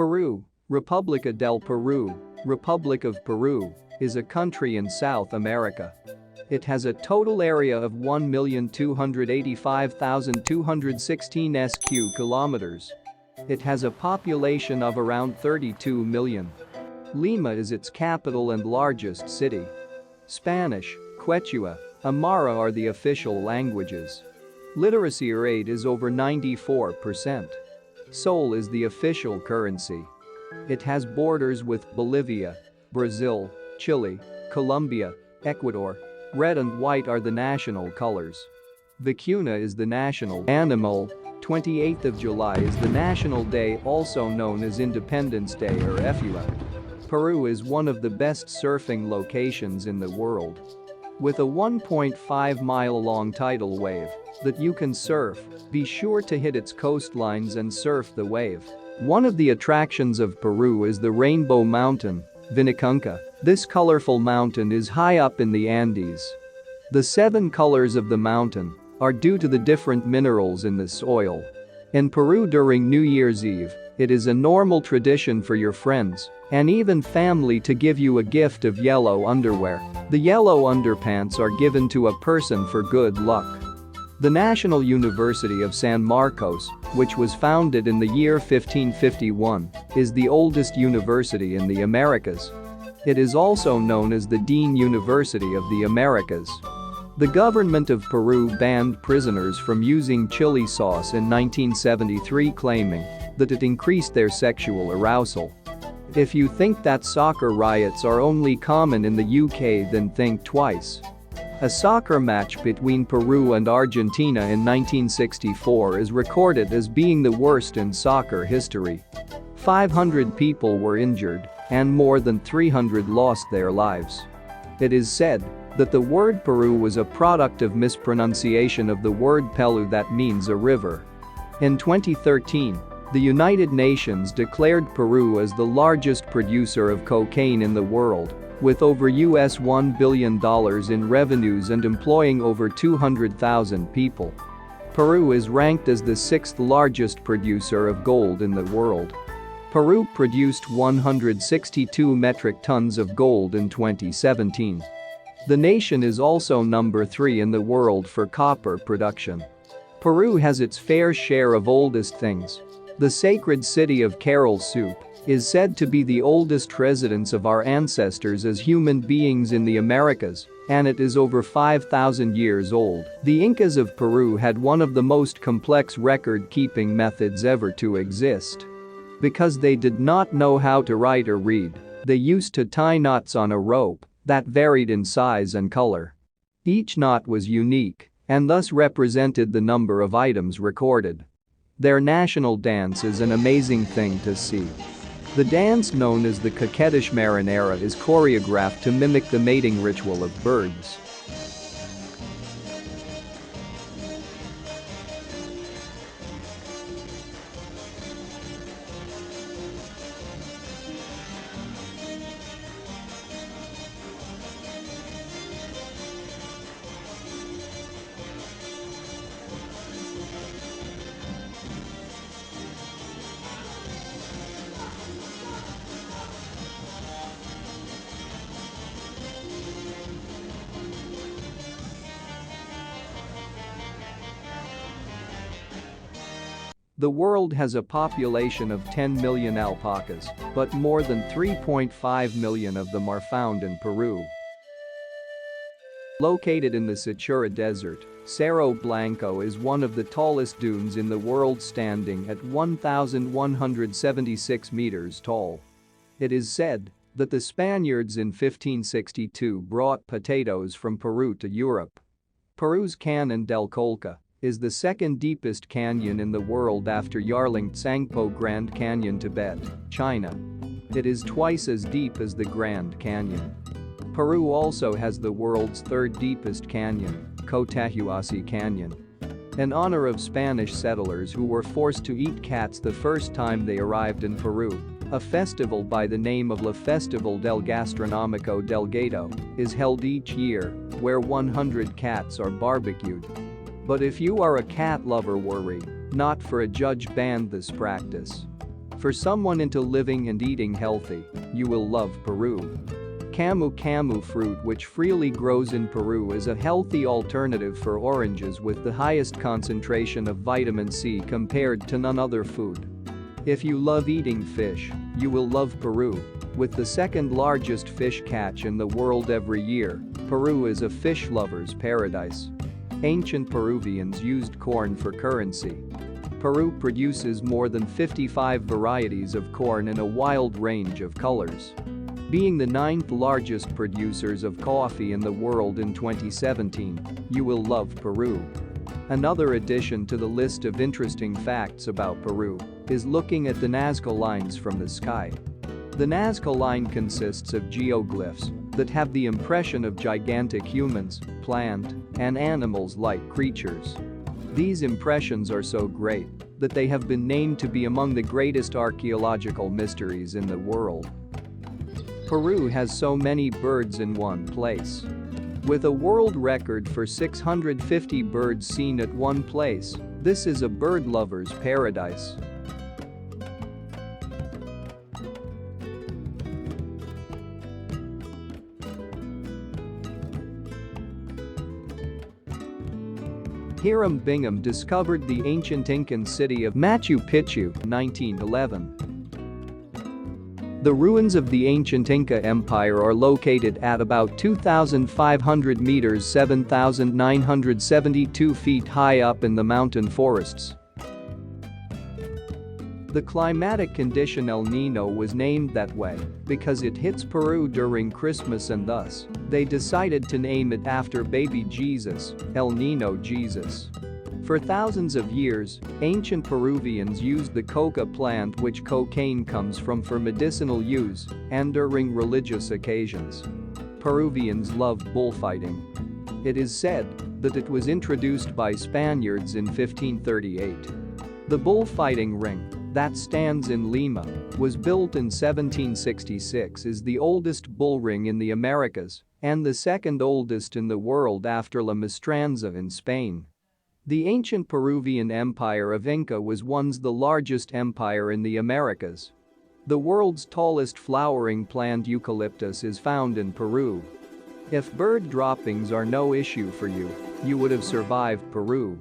Peru, República del Perú, Republic of Peru, is a country in South America. It has a total area of 1,285,216 sq kilometers. It has a population of around 32 million. Lima is its capital and largest city. Spanish, Quechua, Aymara are the official languages. Literacy rate is over 94%. Sol is the official currency. It has borders with Bolivia, Brazil, Chile, Colombia, Ecuador. Red and white are the national colors. Vicuna is the national animal. 28th of July is the national day, also known as Independence Day or Efua. Peru is one of the best surfing locations in the world. With a 1.5-mile-long tidal wave that you can surf, be sure to hit its coastlines and surf the wave. One of the attractions of Peru is the Rainbow Mountain, Vinicunca. This colorful mountain is high up in the Andes. The 7 colors of the mountain are due to the different minerals in the soil. In Peru during New Year's Eve, it is a normal tradition for your friends and even family to give you a gift of yellow underwear. The yellow underpants are given to a person for good luck. The National University of San Marcos, which was founded in the year 1551, is the oldest university in the Americas. It is also known as the Dean University of the Americas. The government of Peru banned prisoners from using chili sauce in 1973, claiming that it increased their sexual arousal. If you think that soccer riots are only common in the UK, then think twice. A soccer match between Peru and Argentina in 1964 is recorded as being the worst in soccer history. 500 people were injured and more than 300 lost their lives. It is said that the word Peru was a product of mispronunciation of the word Pelu, that means a river. In 2013, the United Nations declared Peru as the largest producer of cocaine in the world, with over US $1 billion in revenues and employing over 200,000 people. Peru is ranked as the 6th largest producer of gold in the world. Peru produced 162 metric tons of gold in 2017. The nation is also number 3 in the world for copper production. Peru has its fair share of oldest things. The sacred city of Caral-Supe is said to be the oldest residence of our ancestors as human beings in the Americas, and it is over 5,000 years old. The Incas of Peru had one of the most complex record-keeping methods ever to exist. Because they did not know how to write or read, they used to tie knots on a rope that varied in size and color. Each knot was unique and thus represented the number of items recorded. Their national dance is an amazing thing to see. The dance, known as the coquettish marinera, is choreographed to mimic the mating ritual of birds. The world has a population of 10 million alpacas, but more than 3.5 million of them are found in Peru. Located in the Sechura Desert, Cerro Blanco is one of the tallest dunes in the world, standing at 1,176 meters tall. It is said that the Spaniards in 1562 brought potatoes from Peru to Europe. Peru's Cañón del Colca is the second deepest canyon in the world after Yarling Tsangpo Grand Canyon, Tibet, China. It is twice as deep as the Grand Canyon. Peru also has the world's 3rd deepest canyon, Cotahuasi Canyon. In honor of Spanish settlers who were forced to eat cats the first time they arrived in Peru, a festival by the name of La Festival del Gastronómico del Gato is held each year, where 100 cats are barbecued. But if you are a cat lover, worry not, for a judge banned this practice. For someone into living and eating healthy, you will love Peru. Camu camu fruit, which freely grows in Peru, is a healthy alternative for oranges with the highest concentration of vitamin C compared to none other food. If you love eating fish, you will love Peru. With the second largest fish catch in the world every year, Peru is a fish lover's paradise. Ancient Peruvians used corn for currency. Peru produces more than 55 varieties of corn in a wide range of colors. Being the 9th largest producers of coffee in the world in 2017, you will love Peru. Another addition to the list of interesting facts about Peru is looking at the Nazca lines from the sky. The Nazca line consists of geoglyphs that have the impression of gigantic humans, plant, and animals-like creatures. These impressions are so great that they have been named to be among the greatest archaeological mysteries in the world. Peru has so many birds in one place. With a world record for 650 birds seen at one place, this is a bird lover's paradise. Hiram Bingham discovered the ancient Incan city of Machu Picchu, 1911. The ruins of the ancient Inca Empire are located at about 2,500 meters (7,972 feet) high up in the mountain forests. The climatic condition El Nino was named that way because it hits Peru during Christmas, and thus, they decided to name it after baby Jesus, El Nino Jesus. For thousands of years, ancient Peruvians used the coca plant, which cocaine comes from, for medicinal use and during religious occasions. Peruvians loved bullfighting. It is said that it was introduced by Spaniards in 1538. The bullfighting ring that stands in Lima was built in 1766, is the oldest bull ring in the Americas and the second oldest in the world after La Maestranza in Spain. The ancient Peruvian empire of Inca was once the largest empire in the Americas. The world's tallest flowering plant, eucalyptus, is found in Peru. If bird droppings are no issue for you, you would have survived Peru.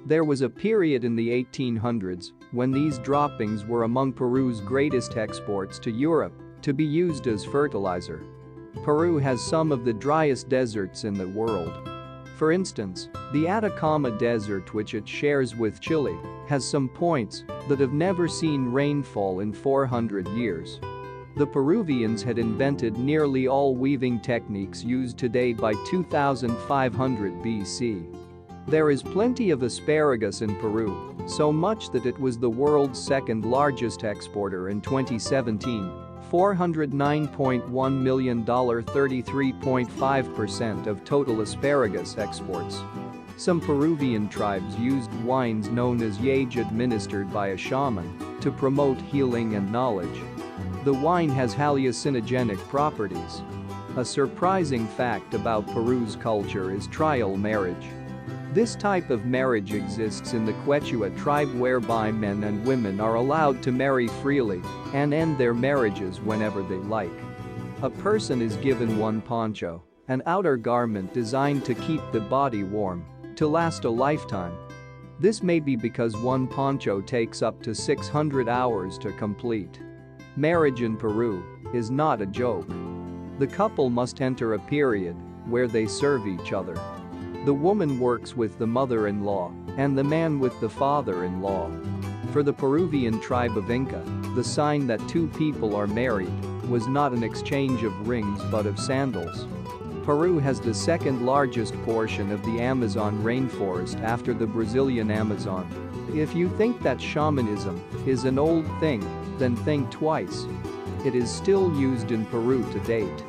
There was a period in the 1800s when these droppings were among Peru's greatest exports to Europe to be used as fertilizer. Peru has some of the driest deserts in the world. For instance, the Atacama Desert, which it shares with Chile, has some points that have never seen rainfall in 400 years. The Peruvians had invented nearly all weaving techniques used today by 2500 BC. There is plenty of asparagus in Peru, so much that it was the world's second largest exporter in 2017, $409.1 million, 33.5% of total asparagus exports. Some Peruvian tribes used wines known as yage, administered by a shaman, to promote healing and knowledge. The wine has hallucinogenic properties. A surprising fact about Peru's culture is trial marriage. This type of marriage exists in the Quechua tribe, whereby men and women are allowed to marry freely and end their marriages whenever they like. A person is given one poncho, an outer garment designed to keep the body warm, to last a lifetime. This may be because one poncho takes up to 600 hours to complete. Marriage in Peru is not a joke. The couple must enter a period where they serve each other. The woman works with the mother-in-law and the man with the father-in-law. For the Peruvian tribe of Inca, the sign that two people are married was not an exchange of rings but of sandals. Peru has the second largest portion of the Amazon rainforest after the Brazilian Amazon. If you think that shamanism is an old thing, then think twice. It is still used in Peru to date.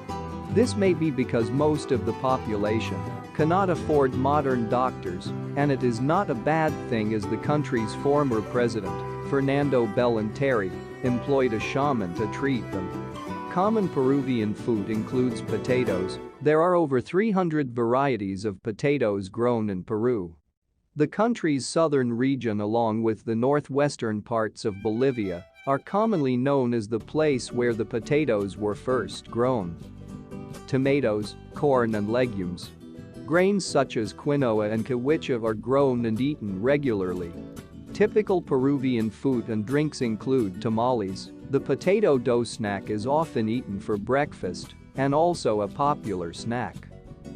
This may be because most of the population cannot afford modern doctors, and it is not a bad thing, as the country's former president, Fernando Bellanteri, employed a shaman to treat them. Common Peruvian food includes potatoes. There are over 300 varieties of potatoes grown in Peru. The country's southern region, along with the northwestern parts of Bolivia, are commonly known as the place where the potatoes were first grown. Tomatoes, corn and legumes. Grains such as quinoa and caoutchouc are grown and eaten regularly. Typical Peruvian food and drinks include tamales. The potato dough snack is often eaten for breakfast and also a popular snack.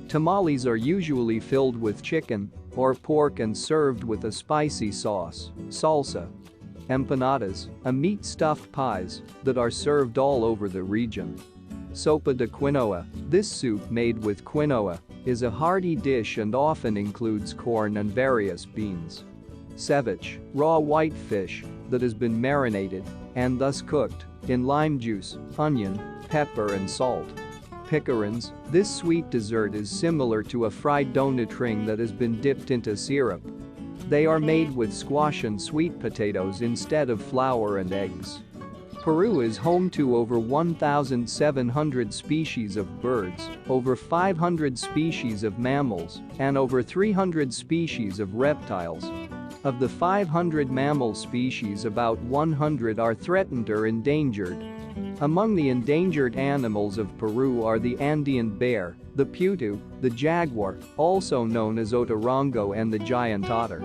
Tamales are usually filled with chicken or pork and served with a spicy sauce, salsa. Empanadas, a meat-stuffed pies that are served all over the region. Sopa de quinoa, this soup made with quinoa, is a hearty dish and often includes corn and various beans. Ceviche, raw white fish that has been marinated and thus cooked in lime juice, onion, pepper and salt. Picarins, this sweet dessert is similar to a fried donut ring that has been dipped into syrup. They are made with squash and sweet potatoes instead of flour and eggs. Peru is home to over 1,700 species of birds, over 500 species of mammals, and over 300 species of reptiles. Of the 500 mammal species, about 100 are threatened or endangered. Among the endangered animals of Peru are the Andean bear, the putu, the jaguar, also known as otorongo, and the giant otter.